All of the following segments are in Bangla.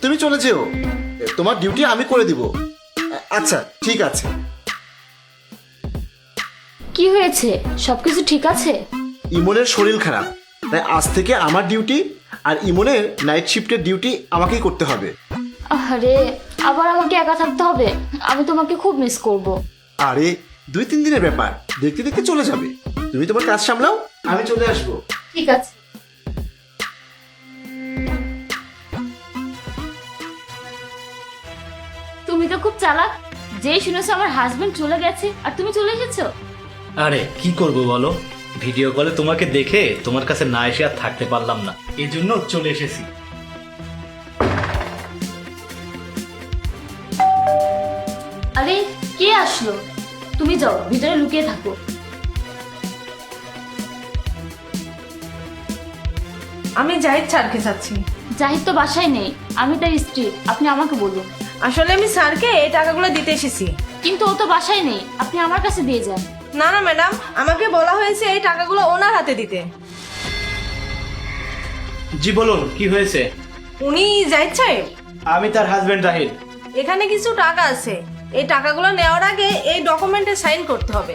তুমি চলে যেও, তোমার ডিউটি আমি করে দিব। আচ্ছা ঠিক আছে। কি হয়েছে? সবকিছু ঠিক আছে? ইমনের শরীর খারাপ, তাই আজ থেকে আমার ডিউটি আর ইমনের নাইট শিফটের ডিউটি আমাকেই করতে হবে। আরে আবার আমাকে একা থাকতে হবে? আমি তোমাকে খুব মিস করব। আরে 2-3 দিনের ব্যাপার, দেখতে দেখতে চলে যাবে। তুমি তোমার কাজ সামলাও, আমি চলে আসবো। ঠিক আছে। তুমি তো খুব চালাক, যেই শুনেছো আমার হাজবেন্ড চলে গেছে আর তুমি চলে এসেছো। আরে কি করব বলো, ভিডিও কলে তোমাকে দেখে তোমার কাছে না এসে আর থাকতে পারলাম না, এই জন্য চলে এসেছি। আরে কে আসলো? তুমি যাও ভিতরে লুকিয়ে থাকো। আমি জাহিদ স্যারকে চাচ্ছি। জাহিদ তো বাসায় নেই, আমি তার স্ত্রী, আপনি আমাকে বলুন। আসলে আমি স্যারকে এই টাকাগুলো দিতে এসেছি। কিন্তু ও তো বাসায় নেই, আপনি আমার কাছে দিয়ে যান। না না ম্যাডাম, আমাকে বলা হয়েছে এই টাকাগুলো ওনার হাতে দিতে। জি বলুন, কি হয়েছে? উনি জাহিদ সাহেব, আমি তার হাজবেন্ড জাহিদ। এখানে কিছু টাকা আছে, এই টাকাগুলো নেওয়ার আগে এই ডকুমেন্টে সাইন করতে হবে।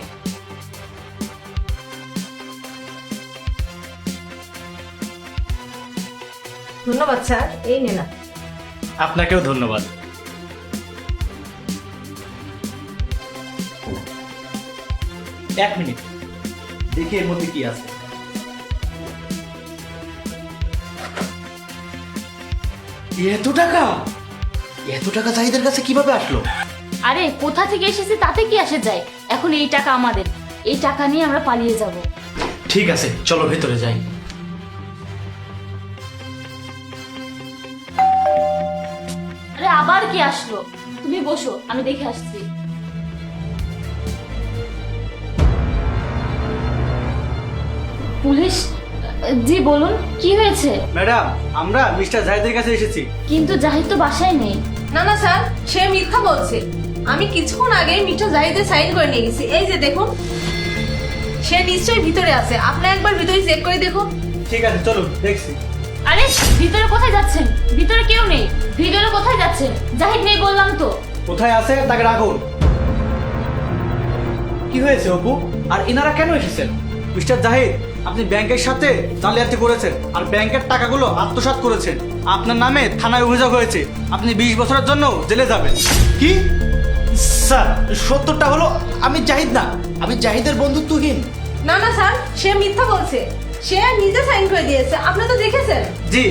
ধন্যবাদ স্যার, এই নেন। আপনাকেও ধন্যবাদ। এক মিনিট, দেখি এর মধ্যে কি আছে। এত টাকা, এত টাকা জাহিদের কাছে কিভাবে আসলো? আরে কোথা থেকে এসেছে তাতে কি আসে যায়, এখন এই টাকা আমাদের, এই টাকা নিয়ে আমরা পালিয়ে যাব। ঠিক আছে, চলো ভেতরে যাই। আরে আবার কি আসলো? তুমি বসো, আমি দেখে আসছি। পুলিশ? জি বলুন, কি হয়েছে? ম্যাডাম, আমরা মিস্টার জাহিদের কাছে এসেছি। কিন্তু জাহিদ তো বাসায় নেই। না না স্যার, সে মিথ্যা বলছে। আমি কিছুক্ষণ আগে মিস্টার জাহিদের সাইন করে নিয়ে গেছি, এই যে দেখুন। সে নিশ্চয়ই ভিতরে আছে, আপনি একবার ভিতরে চেক করে দেখুন। ঠিক আছে, চলুন দেখছি। আরে ভিতরে কোথায় যাচ্ছেন? ভিতরে কেউ নেই, ভিতরে কোথায় যাচ্ছেন? জাহিদ নেই বললাম তো। কোথায় আছে তাকে রাখুন। কি হয়েছে অপু, আর এনারা কেন এসেছেন? মিস্টার জাহিদ, আপনি ব্যাংকের সাথে জালিয়াতি করেছেন আর ব্যাংকের টাকাগুলো আত্মসাৎ করেছেন। আপনার নামে থানায় অভিযোগ হয়েছে, আপনি 20 বছরের জন্য জেলে যাবেন। কি স্যার, সত্যটা হলো আমি জাহিদ না, আমি জাহিদের বন্ধু তুহিন। না না স্যার, সে মিথ্যা বলছে। সে নিজে সাইন করে দিয়েছে, আপনি তো দেখেছেন। জি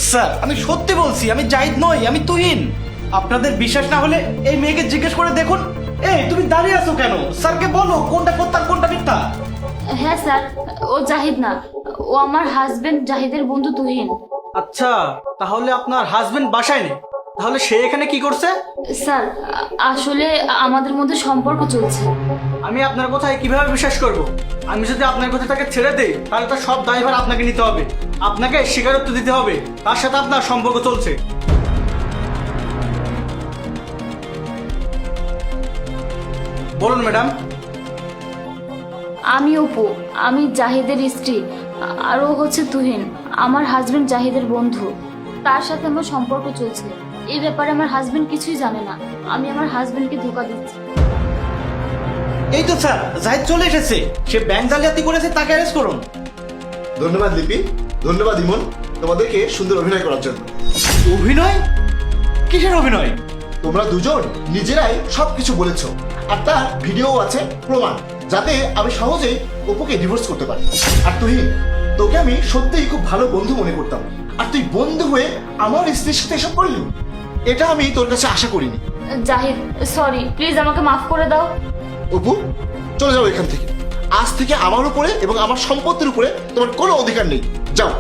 স্যার, আমি সত্যি বলছি, আমি জাহিদ নই, আমি তুহিন। আপনাদের বিশ্বাস না হলে এই মেয়েকে জিজ্ঞেস করে দেখুন। এই তুমি দাঁড়িয়ে আছো কেন? স্যারকে বলো কোনটা সত্য আর কোনটা মিথ্যা। হ্যাঁ স্যার, ও জাহিদ না, ও আমার হাজবেন্ড জাহিদের বন্ধু তুহিন। আচ্ছা, তাহলে আপনার হাজবেন্ড বাসায় নেই, তাহলে সে এখানে কি করছে? স্যার আসলে আমাদের মধ্যে সম্পর্ক চলছে। আমি আপনার কথায় কিভাবে বিশ্বাস করব? আমি যদি আপনার কথা তাকে ছেড়ে দেই তাহলে তো সব দায়ভার আপনাকে নিতে হবে, আপনাকে স্বীকারোক্তি দিতে হবে তার সাথে আপনার সম্পর্ক চলছে। বলুন ম্যাডাম। আমি অপু, আমি জাহিদের স্ত্রী, আর ও হচ্ছে তুহিন, আমার হাজবেন্ড জাহিদের বন্ধু। তার সাথে আমার সম্পর্ক চলছে। এই ব্যাপারে আমার হাজবেন্ড কিছুই জানে না, আমি আমার হাজবেন্ডকে ধোকা দিচ্ছি। এই তো স্যার, জাহিদ চলে এসেছে, সে ব্যাংক জালিয়াতি করেছে, তাকে অ্যারেস্ট করুন। ধন্যবাদ লিপি, ধন্যবাদ ইমন, তোমাদেরকে সুন্দর অভিনয় করার জন্য। অভিনয়? কিসের অভিনয়? তোমরা দুজন নিজেরাই সবকিছু বলেছো, আর তার ভিডিও আছে, প্রমাণ, যাতে আমি সহজেই অপুকে ডিভোর্স করতে পারি। আর তুহিন, তোকে আমি সত্যিই খুব ভালো বন্ধু মনে করতাম, আর তুই বন্ধু হয়ে আমার স্ত্রীর সাথে এসব করলি, এটা আমি তোর কাছে আশা করিনি। জাহিদ সরি, প্লিজ আমাকে মাফ করে দাও। অপু, চলে যাও এখান থেকে। আজ থেকে আমার উপরে এবং আমার সম্পত্তির উপরে তোমার কোনো অধিকার নেই, যাও।